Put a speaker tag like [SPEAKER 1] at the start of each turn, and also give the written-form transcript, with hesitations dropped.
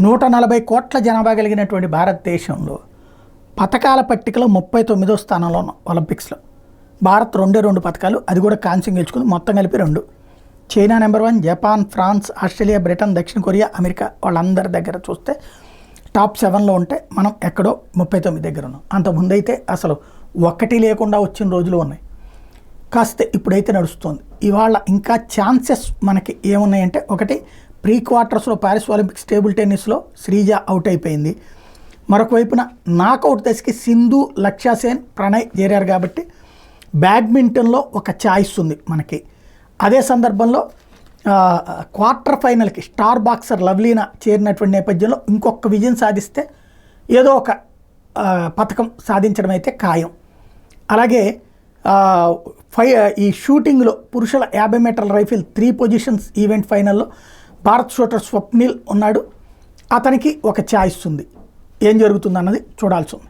[SPEAKER 1] 140 కోట్ల జనాభా కలిగినటువంటి భారతదేశంలో పథకాల పట్టికలో 39వ స్థానంలో ఉన్నాం ఒలింపిక్స్లో. భారత్ 2 పథకాలు, అది కూడా కాంస్యం గెలుచుకుంది, మొత్తం కలిపి 2. China number 1, Japan, France, Australia, Britain, దక్షిణ కొరియా, అమెరికా వాళ్ళందరి దగ్గర చూస్తే టాప్ 7లో ఉంటే మనం ఎక్కడో 39 దగ్గర ఉన్నాం. అంతకుముందు అయితే అసలు ఒక్కటి లేకుండా వచ్చిన రోజులు ఉన్నాయి. కాస్త ఇప్పుడైతే నడుస్తుంది. ఇవాళ ఇంకా ఛాన్సెస్ మనకి ఏమున్నాయంటే, ఒకటి ప్రీ క్వార్టర్స్లో ప్యారిస్ ఒలింపిక్స్ టేబుల్ టెన్నిస్లో శ్రీజ అవుట్ అయిపోయింది. మరొక వైపున నాకౌట్ దశకి సింధు, లక్ష్య సేన్, ప్రణయ్ చేరారు కాబట్టి బ్యాడ్మింటన్లో ఒక ఛాయిస్ ఉంది మనకి. అదే సందర్భంలో క్వార్టర్ ఫైనల్కి స్టార్ బాక్సర్ లవ్లీనా చేరినటువంటి నేపథ్యంలో ఇంకొక విజయం సాధిస్తే ఏదో ఒక పథకం సాధించడం అయితే ఖాయం. అలాగే ఈ షూటింగ్లో పురుషుల 50 మీటర్ల రైఫిల్ 3 పొజిషన్స్ ఈవెంట్ ఫైనల్లో భారత్ షూటర్ స్వప్నిల్ ఉన్నాడు. అతనికి ఒక ఛాయిస్ ఉంది. ఏం జరుగుతుందన్నది చూడాల్సి ఉంది.